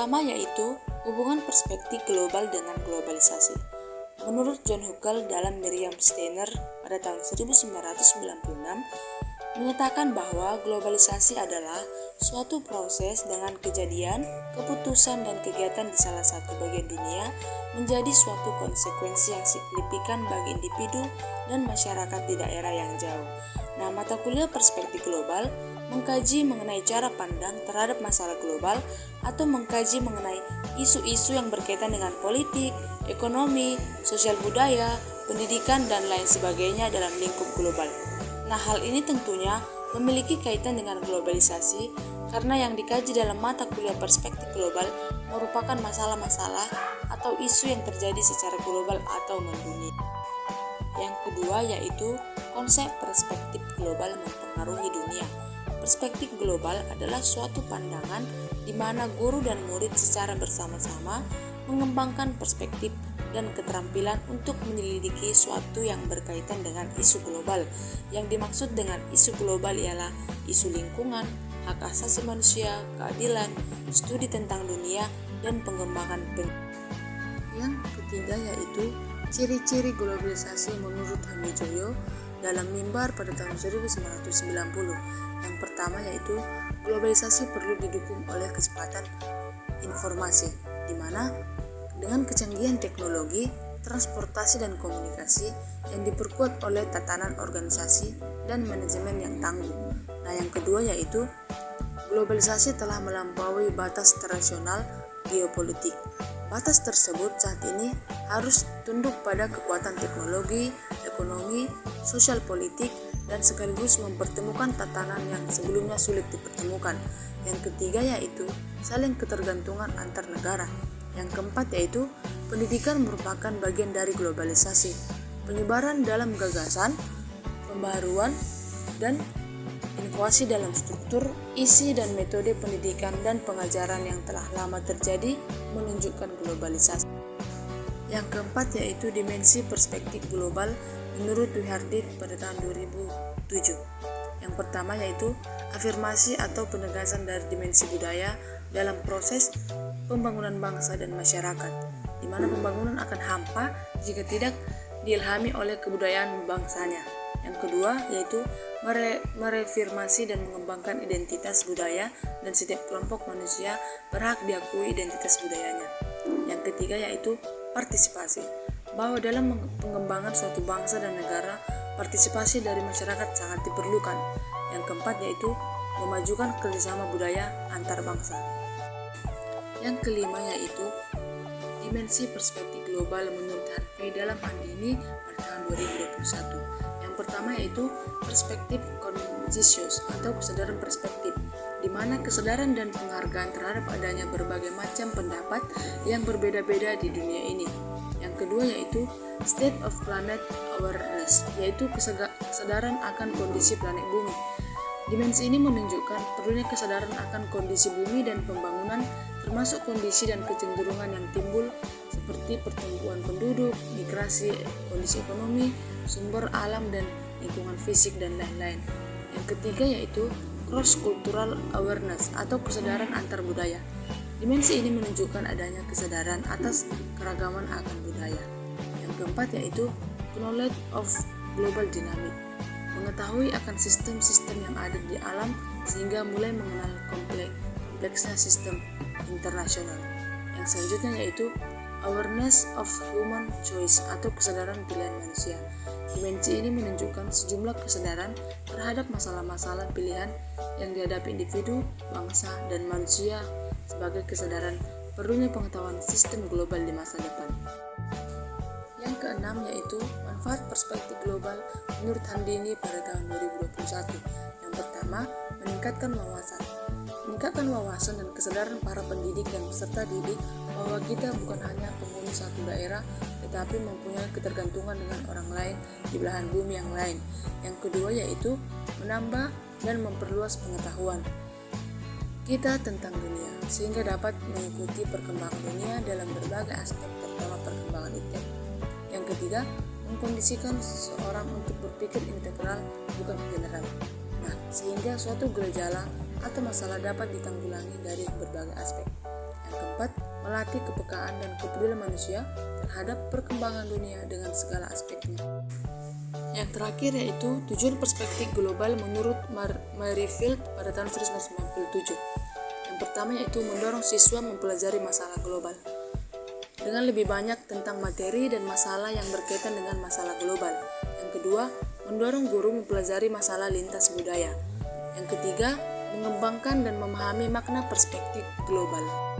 pertama yaitu hubungan perspektif global dengan globalisasi. Menurut John Huckel dalam Merriam-Webster pada tahun 1996 menyatakan bahwa globalisasi adalah suatu proses dengan kejadian, keputusan, dan kegiatan di salah satu bagian dunia menjadi suatu konsekuensi yang signifikan bagi individu dan masyarakat di daerah yang jauh. Nah, mata kuliah perspektif global mengkaji mengenai cara pandang terhadap masalah global atau mengkaji mengenai isu-isu yang berkaitan dengan politik, ekonomi, sosial budaya, pendidikan, dan lain sebagainya dalam lingkup global. Nah, hal ini tentunya memiliki kaitan dengan globalisasi karena yang dikaji dalam mata kuliah perspektif global merupakan masalah-masalah atau isu yang terjadi secara global atau mendunia. Yang kedua yaitu konsep perspektif global mempengaruhi dunia. Perspektif global adalah suatu pandangan di mana guru dan murid secara bersama-sama mengembangkan perspektif dan keterampilan untuk menyelidiki suatu yang berkaitan dengan isu global. Yang dimaksud dengan isu global ialah isu lingkungan, hak asasi manusia, keadilan, studi tentang dunia, dan pengembangan Yang ketiga yaitu ciri-ciri globalisasi menurut Hamijoyo dalam Mimbar pada tahun 1990. Yang pertama yaitu globalisasi perlu didukung oleh kecepatan informasi, di mana dengan kecanggihan teknologi, transportasi dan komunikasi yang diperkuat oleh tatanan organisasi dan manajemen yang tangguh. Nah, yang kedua yaitu globalisasi telah melampaui batas tradisional geopolitik. Batas tersebut saat ini harus tunduk pada kekuatan teknologi, ekonomi, sosial politik, dan sekaligus mempertemukan tatanan yang sebelumnya sulit dipertemukan. Yang ketiga yaitu saling ketergantungan antar negara. Yang keempat yaitu pendidikan merupakan bagian dari globalisasi. Penyebaran dalam gagasan, pembaruan, dan inovasi dalam struktur, isi, dan metode pendidikan dan pengajaran yang telah lama terjadi menunjukkan globalisasi. Yang keempat yaitu dimensi perspektif global menurut Duhardit pada tahun 2007. Yang pertama yaitu afirmasi atau penegasan dari dimensi budaya dalam proses pembangunan bangsa dan masyarakat, di mana pembangunan akan hampa jika tidak diilhami oleh kebudayaan bangsanya. Yang kedua yaitu mereafirmasi dan mengembangkan identitas budaya dan setiap kelompok manusia berhak diakui identitas budayanya. Yang ketiga yaitu partisipasi, bahwa dalam pengembangan suatu bangsa dan negara, partisipasi dari masyarakat sangat diperlukan. Yang keempat yaitu memajukan kerjasama budaya antar bangsa. Yang kelima yaitu dimensi perspektif global menurut Harvey dalam Andini pada tahun 2021. Yang pertama yaitu perspektif conscious atau kesadaran perspektif, di mana kesadaran dan penghargaan terhadap adanya berbagai macam pendapat yang berbeda-beda di dunia ini. Yang kedua yaitu state of planet awareness, yaitu kesadaran akan kondisi planet bumi. Dimensi ini menunjukkan perlunya kesadaran akan kondisi bumi dan pembangunan, termasuk kondisi dan kecenderungan yang timbul seperti pertumbuhan penduduk, migrasi, kondisi ekonomi, sumber alam dan lingkungan fisik dan lain-lain. Yang ketiga yaitu cross-cultural awareness atau kesadaran antar budaya. Dimensi ini menunjukkan adanya kesadaran atas keragaman akan budaya. Yang keempat yaitu knowledge of global dynamic, mengetahui akan sistem-sistem yang ada di alam sehingga mulai mengenal kompleksnya sistem internasional. Yang selanjutnya yaitu awareness of human choice atau kesadaran pilihan manusia. Dimensi ini menunjukkan sejumlah kesadaran terhadap masalah-masalah pilihan yang dihadapi individu, bangsa, dan manusia sebagai kesadaran perlunya pengetahuan sistem global di masa depan. Yang keenam yaitu manfaat perspektif global menurut Handini pada tahun 2021. Yang pertama, meningkatkan wawasan dan kesadaran para pendidik dan peserta didik bahwa kita bukan hanya penghuni satu daerah, tetapi mempunyai ketergantungan dengan orang lain di belahan bumi yang lain. Yang kedua yaitu menambah dan memperluas pengetahuan kita tentang dunia, sehingga dapat mengikuti perkembangan dunia dalam berbagai aspek, terutama perkembangan iklim. Yang ketiga, mengkondisikan seseorang untuk berpikir integral bukan general. Nah, sehingga suatu gejala atau masalah dapat ditanggulangi dari berbagai aspek. Yang keempat, melatih kepekaan dan kepedulian manusia terhadap perkembangan dunia dengan segala aspeknya. Yang terakhir yaitu tujuan perspektif global menurut Merrifield pada tahun 1997. Yang pertama yaitu mendorong siswa mempelajari masalah global dengan lebih banyak tentang materi dan masalah yang berkaitan dengan masalah global. Yang kedua, mendorong guru mempelajari masalah lintas budaya. Yang ketiga, mengembangkan dan memahami makna perspektif global.